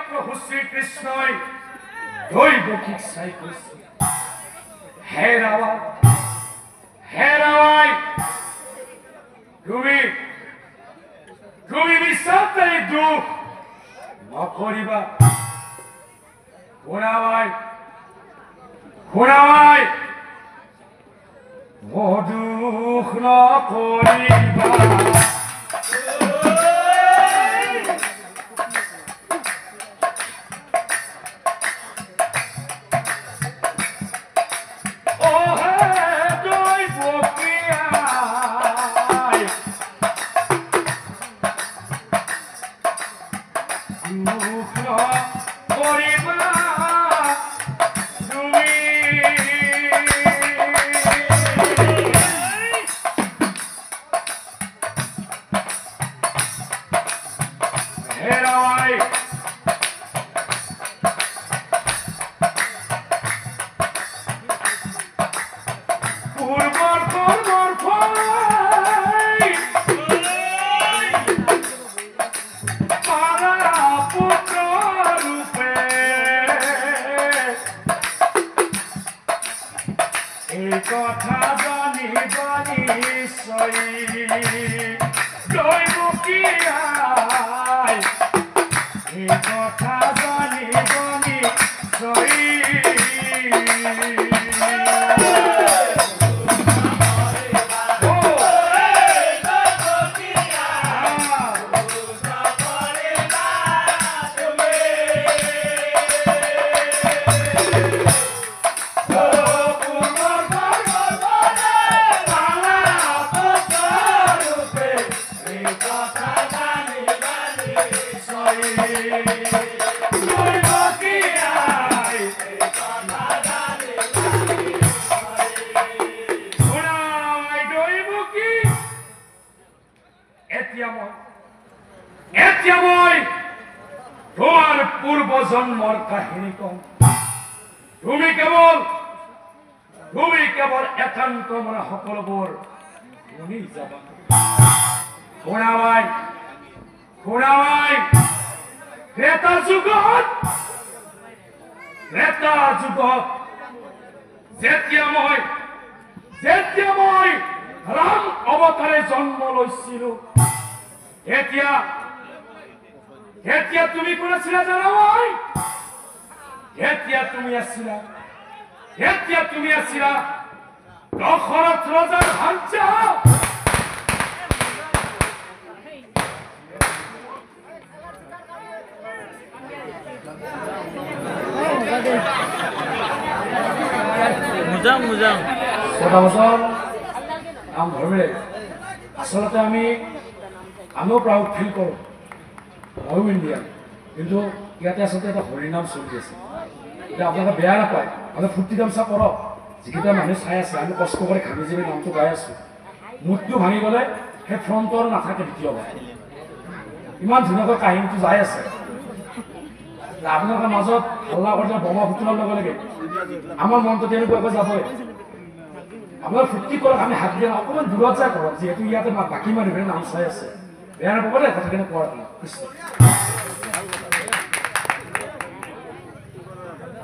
প্রভু শ্রীকৃষ্ণই দৈবকিক সাই করেছে। হে রাওয়াই তুমি বিশ্বাসের দুঃখ নকরিবা। খুনাওয়াই ও দুঃখ নকরিবা। তোমার পূর্ব জন্মর কাহিনী কম। তুমি কেবল একান্ত মনে সকলবোৰ শুনি যাবা। শুনাবাই ত্ৰেতা যুগত যেতিয়া মই ৰাম অৱতাৰে জন্ম লৈছিলো, এতিয়া তুমি কোন আছিলা জানা ভাই? এতিয়া তুমি আছিলা দশৰথ ৰজাৰ ভাঞ্জা। আচলতে আমিও প্ৰাউড ফিল কৰো, ময়ো ইণ্ডিয়ান, কিন্তু ইয়াতে আচলতে এটা হৰিনাম চলি আছে। এতিয়া আপোনালোকে বেয়া নাপায়, আমি ফূৰ্তি তামচা কৰক। যিকেইটা মানুহ চাই আছে, আমি কষ্ট কৰি ঘামি যাবি নামটো গাই আছো। মুডটো ভাঙি গ'লে সেই ফ্ৰণ্টৰ নাথাকে দ্বিতীয়বাৰ। ইমান ধুনীয়াকৈ কাহিনীটো যাই আছে, আপোনালোকৰ মাজত হল্লা কৰি বোমা ফুটোৱাৰ লগে লগে আমাৰ মনটো তেনেকুৱাকৈ যাবই। আপোনালোকে ফূৰ্তি কৰক, আমি হাত দিয়া অকণমান দূৰত যাই কৰক, যিহেতু ইয়াতে বাকী মানুহে নাম চাই আছে। বেয়া নাপাব দে কথাখিনি কোৱাৰ কাৰণে।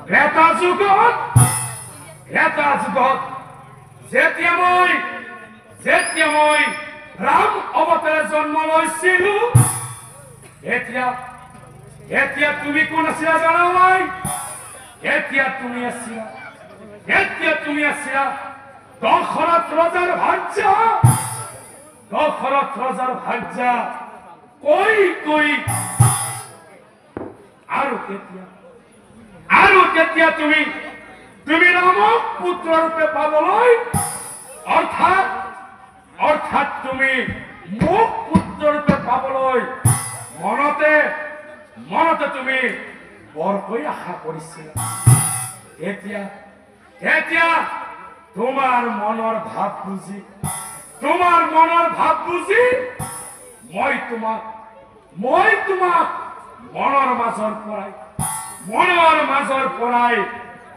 ত্ৰেতা যুগত যেতিয়া মই ৰাম অৱতাৰে জন্ম লৈছিলো, এতিয়া তুমি কোন আছিলা জানা ভাই? এতিয়া তুমি আছিলা দশৰথ ৰজাৰ ভাঞ্জা। কৈ আৰু তেতিয়া তুমি ৰামক পুত্ৰ ৰূপে পাবলৈ, অৰ্থাৎ তুমি মোক পুত্ৰ ৰূপে পাবলৈ মনতে তুমি বৰকৈ আশা কৰিছিলা। এতিয়া তোমাৰ মনৰ ভাৱ বুজি মই তোমাক মনৰ মাজৰ পৰাই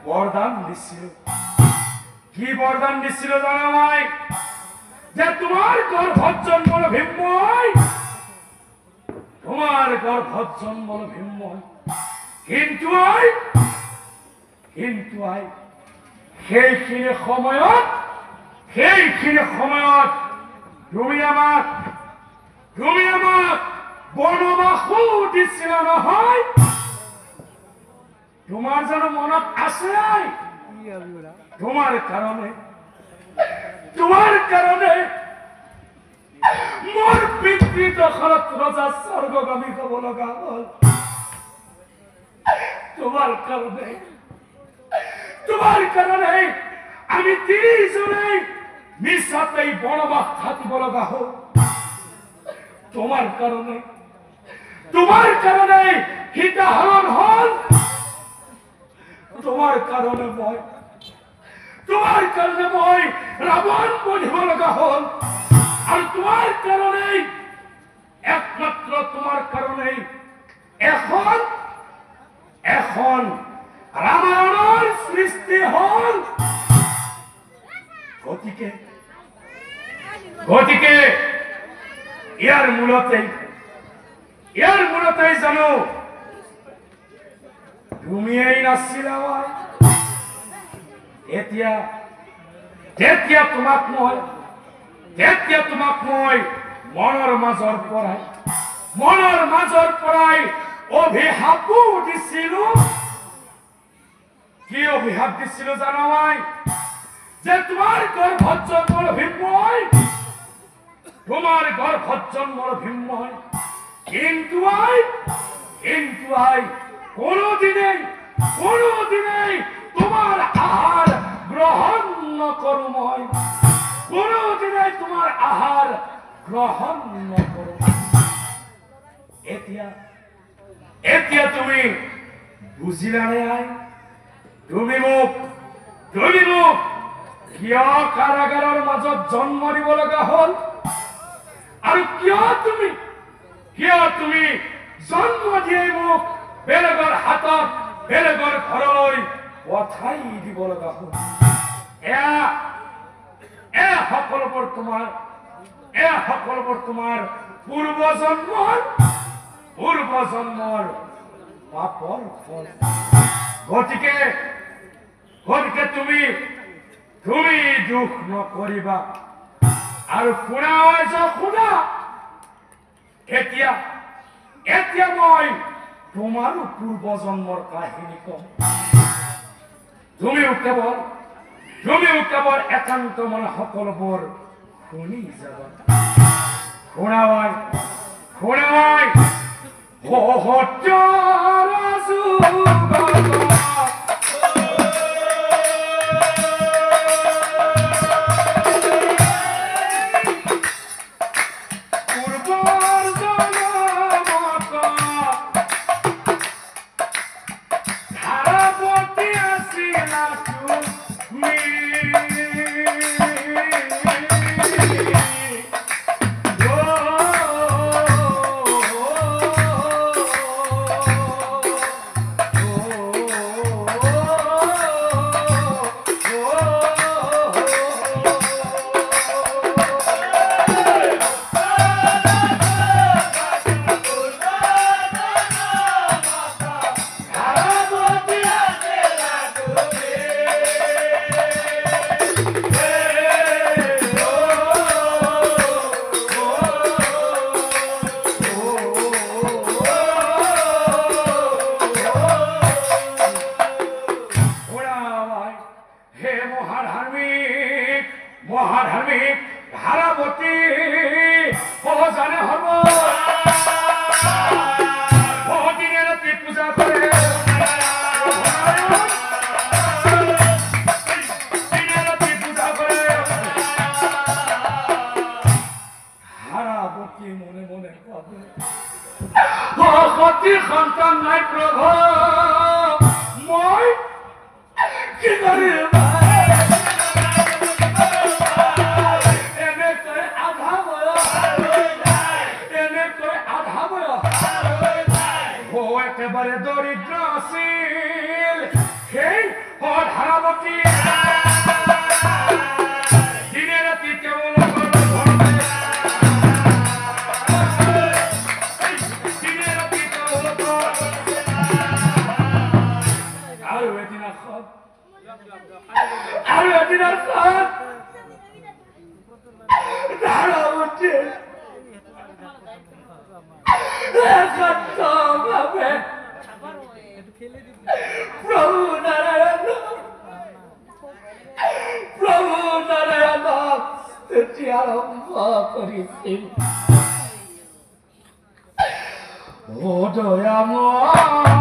বৰদান দিছিলো। কি বৰদান দিছিলো জানা ভাই? যে তোমাৰ গৰ্ভত জন্মল ভীমময়, কিন্তু সেইখিনি সময়ত তুমি আমাক বনবাসো দিছিলা নহয়। তোমাৰ জানো মনত আছে? তোমাৰ কাৰণে মোৰ পিতৃদশৰত ৰজা স্বৰ্গগামী হব লগা হল। তোমার কারণে আমি 30 জনে মিছাতেই বনবাস থাকিব লগা হল। তোমার কারণে সীতাহরণ হল। তোমার কারণে মই রাবণ বনিব লগা হল। আর তোমার কারণে একমাত্র তোমার কারণে এখন রামায়ণের সৃষ্টি হল। গতিকে ইয়ার মূলতেই জানো তুমি এই নাছিলা। তেতিয়া তোমাক মই মনৰ মাজৰ পৰাই অভিশাপো দিছিলো। কি অভিশাপ দিছিলো জানো? যে তোমার গর্ভত জন্মর ভীময়, কিন্তু কোনদিনেই তোমার আহার গ্রহণ নকরু মই। কোনদিনেই তোমার আহার গ্রহণ নকরু। এতিয়া তুমি বুজিলানে? তুমি মোক কিয় কাৰাগাৰৰ মাজত জন্ম দিব লগা হল? আৰু কিয় তুমি জন্ম দিয়ে মোক বেলেগৰ হাতত বেলেগৰ ঘৰলৈ পঠাই দিব লগা হল? সকলোবোৰ তোমাৰ পূৰ্বজন্মৰ পাপৰ ফল। গতিকে তুমি দুখ নকৰিবা। আৰু শুনা এতিয়া মই তোমাৰো পূৰ্বজন্মৰ কাহিনী কম। তুমিও কেৱল একান্ত মনে সকলোবোৰ শুনি যাবা। শুনাবাই মহাধার্মিক ধারাবতী জানে হব বহুদিনে রাত্রি পূজা করে হারাবতী মনে মনে ভাবে সন্তান নাই প্রভু মই কি করি একেবারে দরিদ্র আছিল সেই হারাবতী দিনে রাতি কেবল দিনে রাতি কেবল এখন আৰু এদিনৰ খাত ধাৰা উঠে ভাবে প্রভু নারায়ণ স্থিতি আরম্ভ করিছিল ও দয়াময়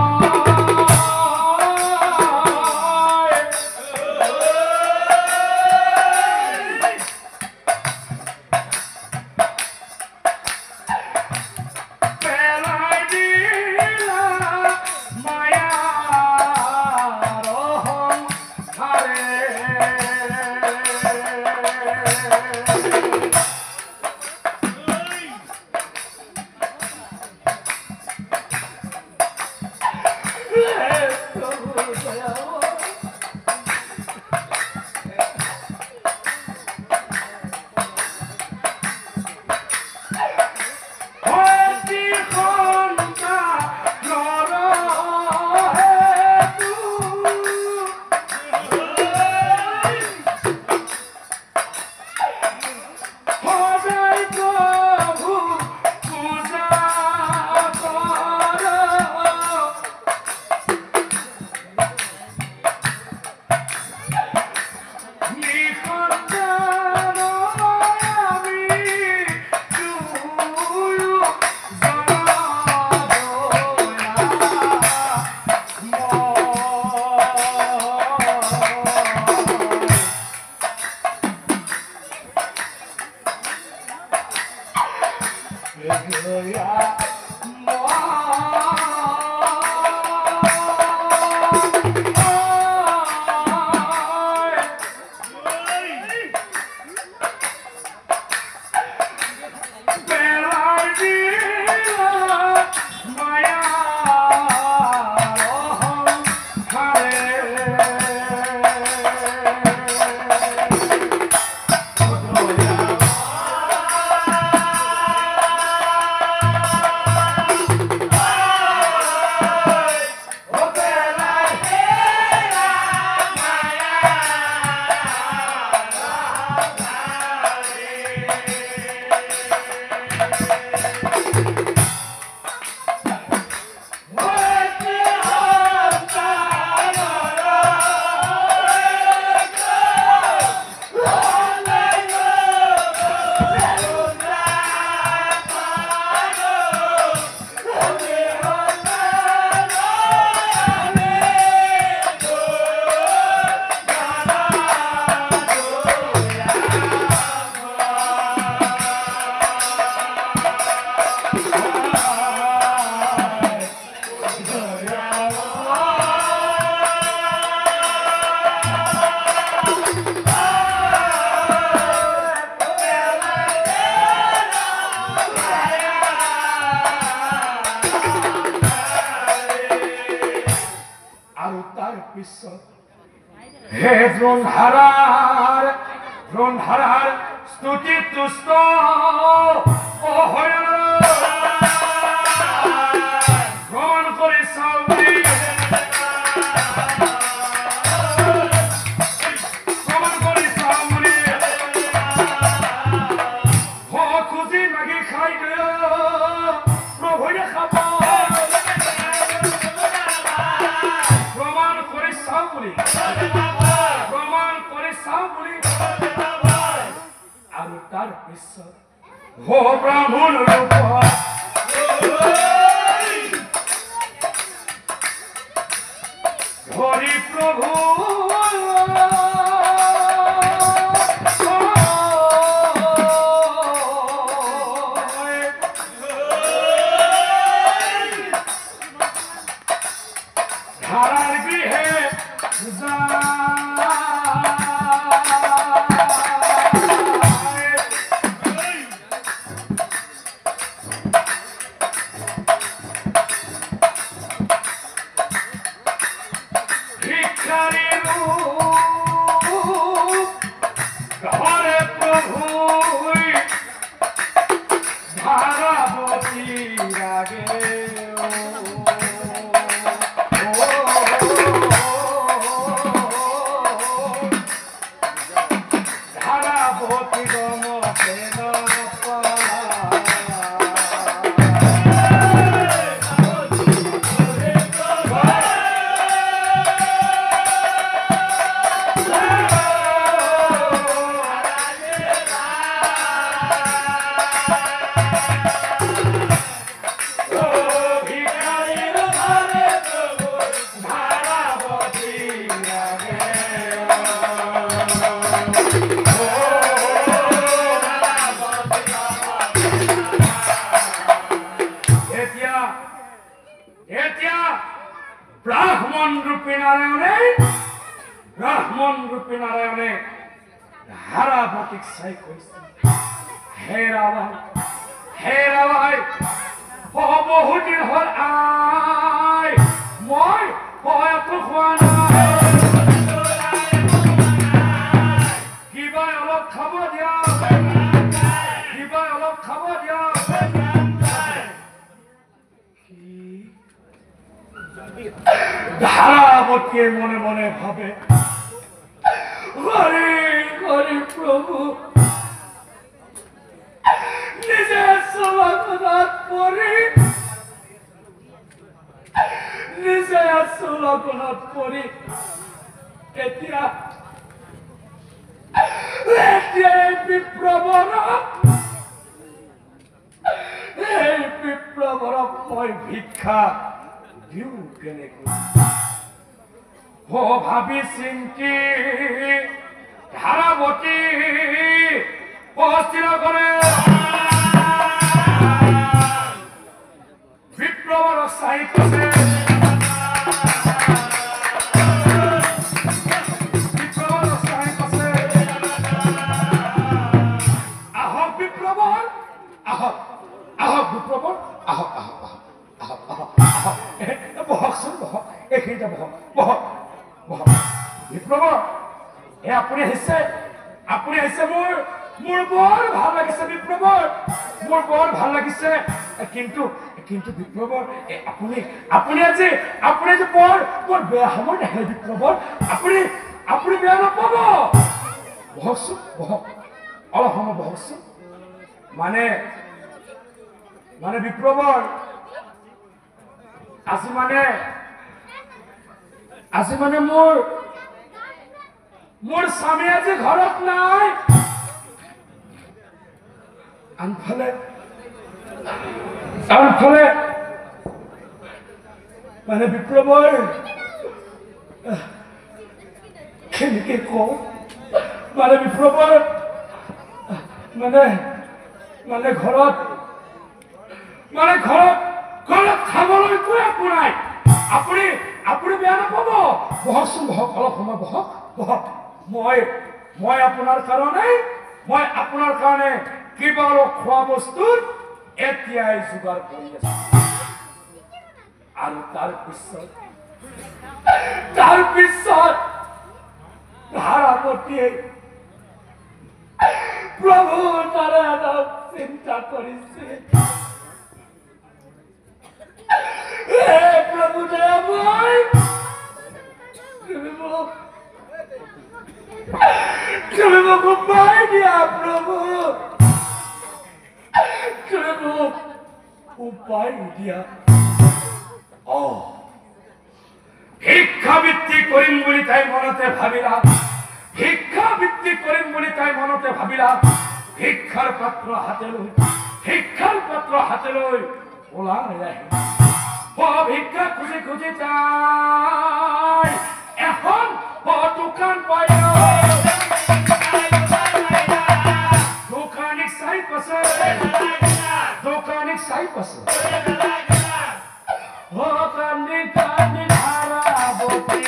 হে দ্রোণহারার স্তুতি তুষ্ট ভ্রমণ করে সাউরি খুঁজি মাগি খাই প্রভুরে খাব প্রমাণ করে সাউরি আৰু তাৰ পিছত হো ব্ৰাহ্মণ ৰূপ হৰি প্ৰভু ধাৰাৰ গৃহে ব্ৰাহ্মণ ৰূপী নাৰায়ণে ধাৰাবতীক চাই কৈছে হে ৰাভাই বহুদিন হল আই মই হয়তো খোৱা নাই কিবা অলপ খাব দিয়া ধাৰাবতীয়ে মনে মনে ভাবে হৰে হৰে প্ৰভু নিজে সোলাগনাথ পৰি এতিয়া বিপ্লৱৰ মই ভিক্ষা দিওঁ কেনেকৈ ভাবি চিন্তি ধাৰাবতী অস্থিৰ কৰে বিপ্লৱৰ সাহিত্য আপুনি আহিছে মোৰ বৰ ভাল লাগিছে বিপ্লৱৰ মোৰ বৰ ভাল লাগিছে কিন্তু বিপ্লৱৰ আপুনি আজি বৰ বেয়া সময় নাহে বিপ্লৱৰ আপুনি বেয়া নাপাব বহকচোন অলপ সময় বহকচোন মানে বিপ্লৱৰ আজি মানে মোৰ স্বামী আজি ঘৰত নাই আনফালে মানে বিপ্লৱৰ কেনেকে কওঁ মানে বিপ্লৱৰ মানে ঘৰত খাবলৈকো একো নাই আপুনি বেয়া নাপাব বহকচোন অলপ সময় বহক মই আপোনাৰ কাৰণে কিবা অলপ খোৱা বস্তুৰ এতিয়াই যোগাৰ কৰি আছো আৰু তাৰপিছত ধাৰাবতীয়ে প্ৰভু নাৰায়ণক চিন্তা কৰিছে প্ৰভু দয়াময় তুমি মোক উপায় দিয়া প্ৰভু উপায় দিয়া শিক্ষাবৃত্তি কৰিম বুলি তাই মনতে ভাবিলা শিক্ষাৰ পাত্ৰ হাতে লৈ ওলাই আহিল ভিক্ষা খুঁজি তাই এখন দোকান পাই দোকানিক চাই পাছে ধাৰাবতী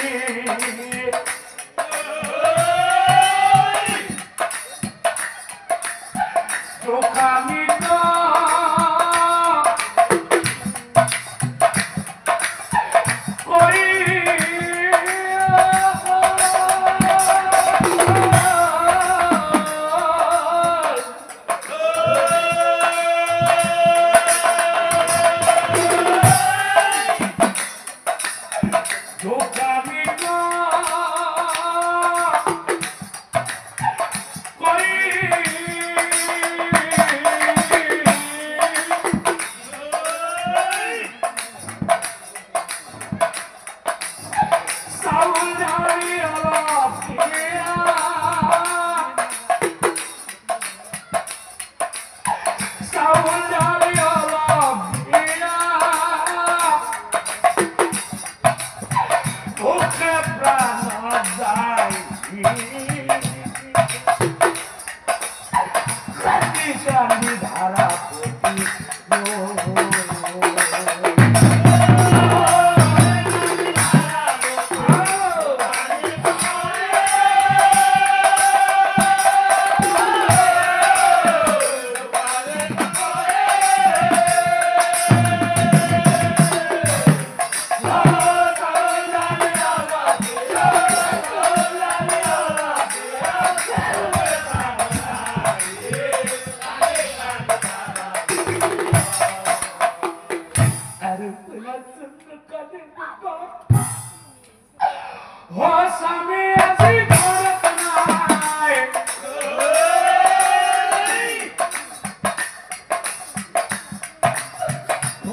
স্বামী আজি ঘৰত নাই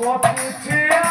অতিথিয়া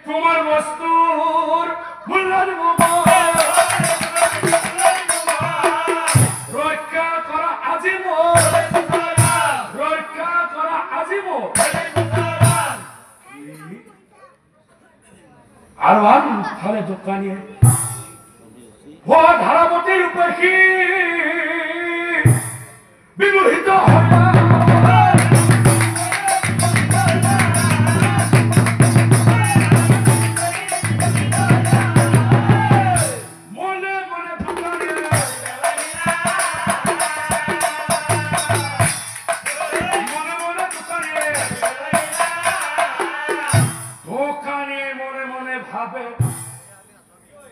তোমার বস্তুর মূল্যের রক্ষা করা আজিম রক্ষা করা আজিম আর ফলে দোকানে ও ধারাবতীর উপেক্ষী বিমোহিত হয় না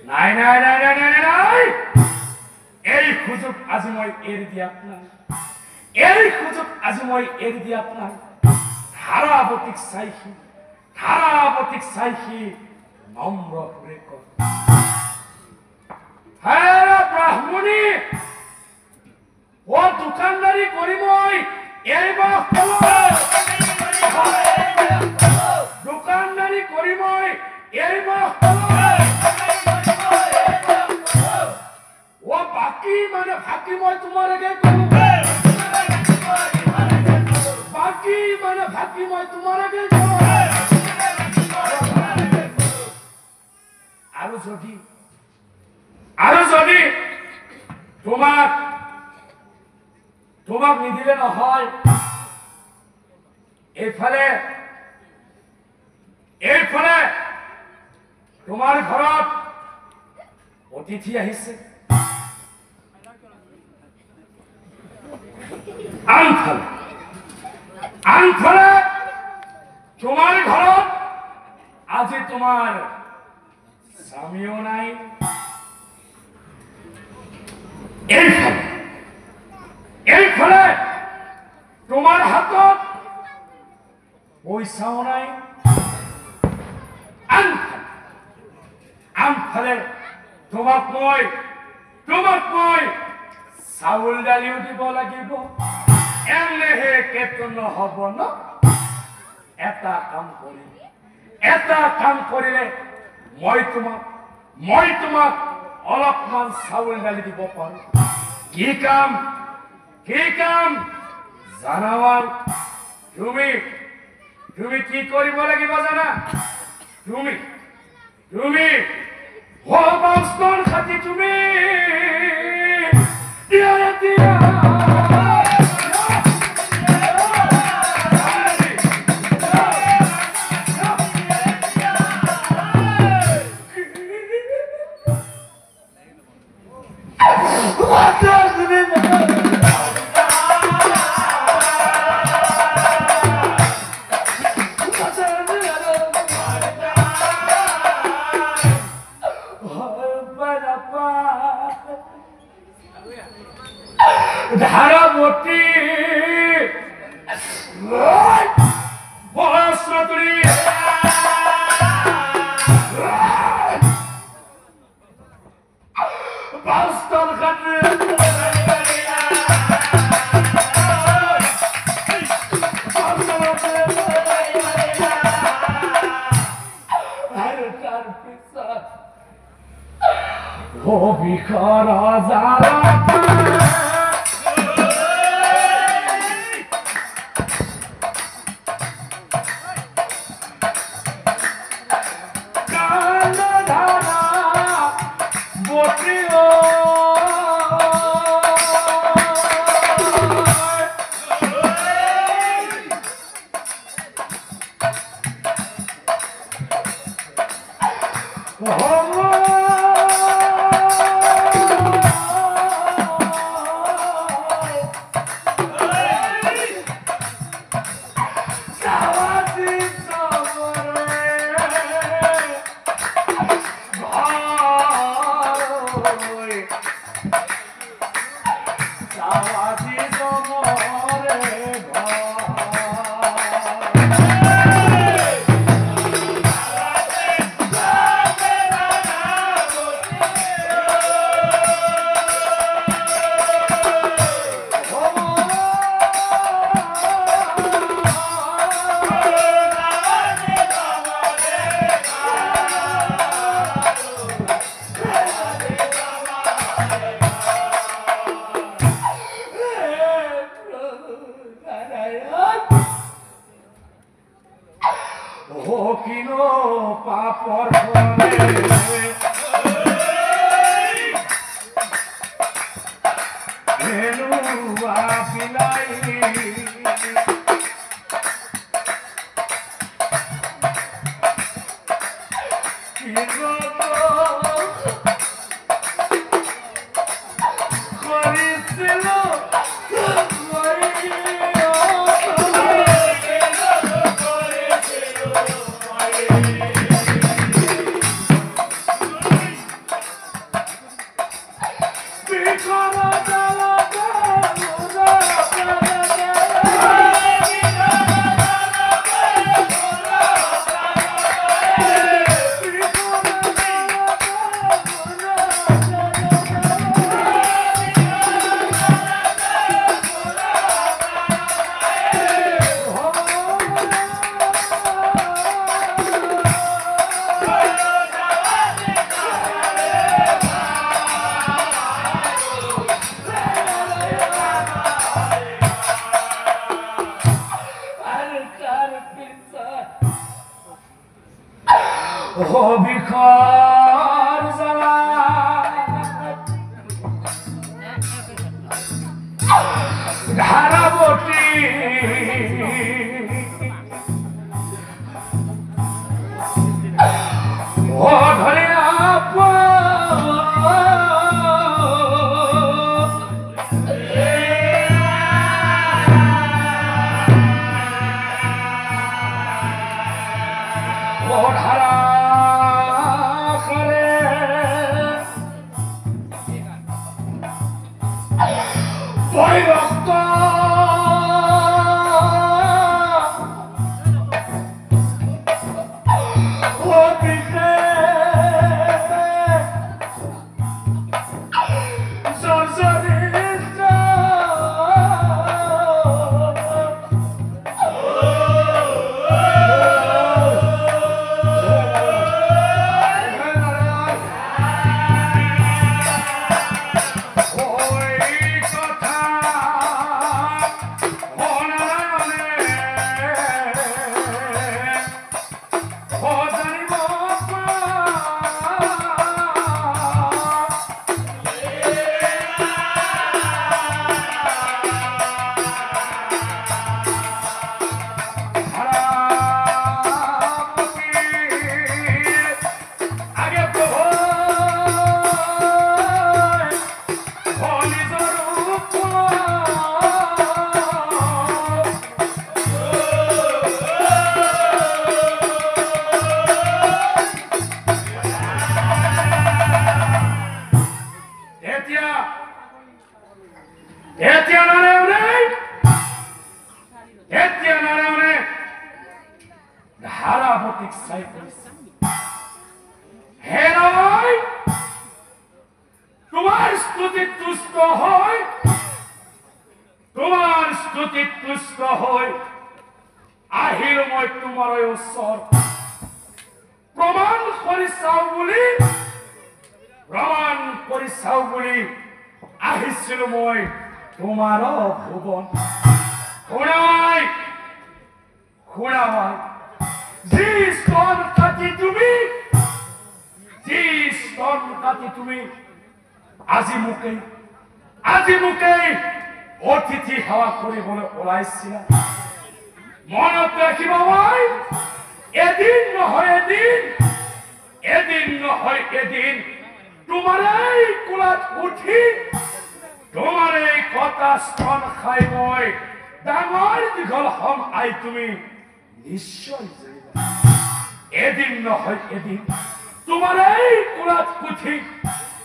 নাই নাই নাই নাই নাই নাই এই সুযোগ আজি মই এৰি দিয়া নাই এই সুযোগ আজি মই এৰি দিয়া নাই ধাৰাবতীক চাইহি নম্ৰ সুৰে কয় হে ব্ৰাহ্মণী ও দোকানদাৰী কৰি মই এৰিব দোকানদাৰী কৰি মই এৰিব বাকি মই তোমাৰ আগে কৰো বাকি মই তোমাৰ আগে কৰো আৰু যদি তোমাক নিদিলে নহয় এইফালে তোমাৰ ঘৰত অতিথি আহিছে আনফালে তোমাৰ ঘৰত আজি তোমার স্বামীও নাই এইফালে তোমার হাতত পইচাও নাই আনফালে তোমাক মই চাউল ডালিও দিব লাগিব এনেহে কেতো নহব ন এটা কাম কৰিলে মই তোমাক অলপমান চাউল ডালি দিব পাৰো কি কাম জানাৱাই তুমি কি কৰিব লাগিব জানা তুমি হবাস্তৰ খাতি তুমি দিয়া ধারাবতী বহস্রতরী বাস্তব ঘটে বিখর জালা পাপর বিখর জালা ধারাবতী ও ধরে ধারাবতিক তোমার স্তুতি তুষ্ট হয়, তোমার স্তুতি তুষ্ট হয় আহিল মই তোমাৰ ওচৰ প্ৰমাণ কৰি চাও বুলি প্ৰমাণ কৰি চাও বুলি আহিছিলো মই তোমাৰ ভুৱন শুনাই শুনাই যি স্তন কাটি তুমি আজি মোকেই অতিথি সেৱা কৰিবলৈ ওলাইছিলা মনত ৰাখিব মই এদিন নহয় এদিন তোমাৰ এই কোলাত উঠি তোমাৰ এই কথা স্তন খাই মই ডাঙৰ দীঘল হম আই তুমি নিশ্চয় জানিবা এদিন নহয় এদিন তোমাৰ এই কোলাত উঠি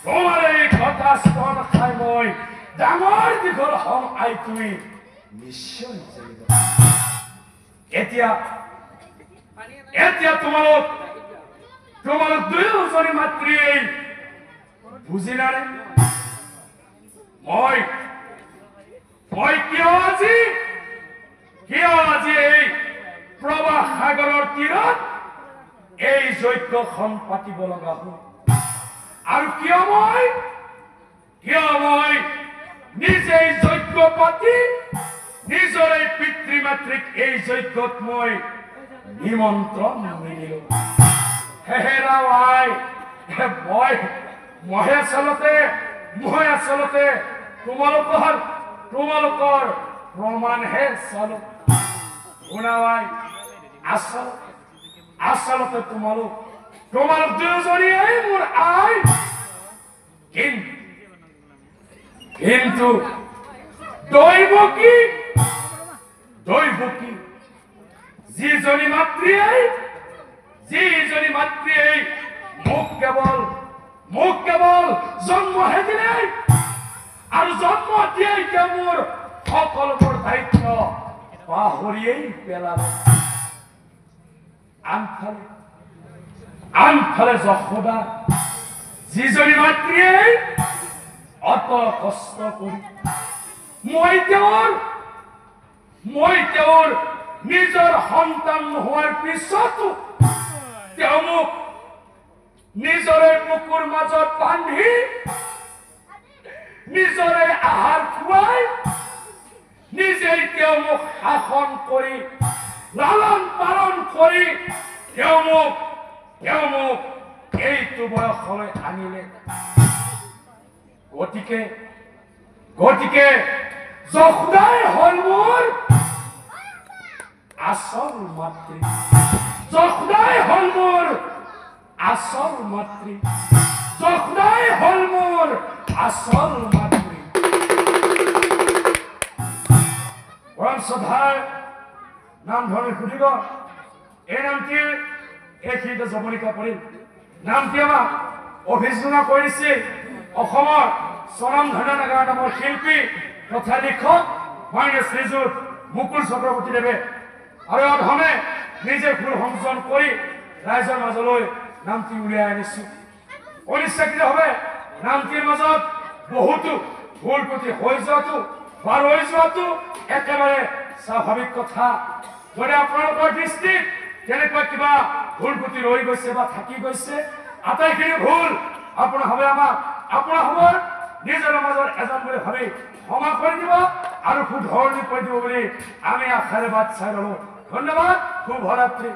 তোমাৰ এই কথা স্তন খাই মই ডাঙৰ দীঘল হম আই তুমি নিশ্চয় জানিবা এতিয়া তোমালোক দুয়োজনী মাতৃয়ে বুজিলানে মই কিয় আজি এই প্ৰবাহ সাগৰৰ তীৰত এই যজ্ঞখন পাতিব লগা হ'ল আৰু কিয় মই নিজে যজ্ঞ পাতি নিজৰ এই পিতৃ মাতৃক এই যজ্ঞত মই নিমন্ত্ৰণ নিদিলো হেহেৰাৱাই মই আচলতে তোমালোকৰ প্ৰমাণহে চালো শুনাৱাই আচলতে তোমালোক দুয়োজনীয়ে মোৰ আই কিন্তু দৈৱকী যিজনী মাতৃয়ে মোক কেৱল জন্মহে দিলে আৰু জন্ম দিয়েই তেওঁ মোৰ সকলোবোৰ দায়িত্ব পাহৰিয়েই পেলালে আনফালে যশোদা যিজনী মাতৃয়ে অত কষ্ট কৰি মই তেওঁৰ নিজৰ সন্তান হোৱাৰ পিছতো তেওঁ মোক নিজৰে বুকুৰ মাজত বান্ধি নিজৰে আহাৰ খুৱাই নিজেই তেওঁ মোক শাসন কৰি লালন পালন কৰি তেওঁ মোক এইটো বয়সলৈ আনিলে গতিকে যশোদাই হ'ল মোৰ আচল মাতৃ যশোদাই হ'ল মোৰ আচল মাতৃ শ্ৰদ্ধাৰ নাম ধৰণে সুধিব এই নামটিৰ এইখিনিতে জমনিকা পৰিল নামটি আমাক অভিযোগ কৰিছিল অসমৰ স্বনামধন্য নাগাৰা নামৰ শিল্পী তথা লিখক মাননীয় শ্ৰীযুত মুকুল চক্ৰৱৰ্তীদেৱে আৰু অধমে নিজে সুৰ সংযোজন কৰি ৰাইজৰ মাজলৈ নামটি উলিয়াই আনিছো অনিচ্ছাকৃতভাৱে নামটিৰ মাজত বহুতো ভুল ত্ৰুটি হৈ যোৱাটো একেবাৰে স্বাভাৱিক কথা যদি আপোনালোকৰ দৃষ্টিত তেনেকুৱা কিবা ভুল ত্ৰুটি ৰৈ গৈছে বা থাকি গৈছে আটাইখিনি ভুল আপোনাৰ সময়ত নিজৰ মাজৰ এজন বুলি ভাবি ক্ষমা কৰি দিব আৰু শুধৰণি কৰি দিব বুলি আমি আশাৰে বাট চাই ললো ধন্যবাদ শুভৰাত্ৰি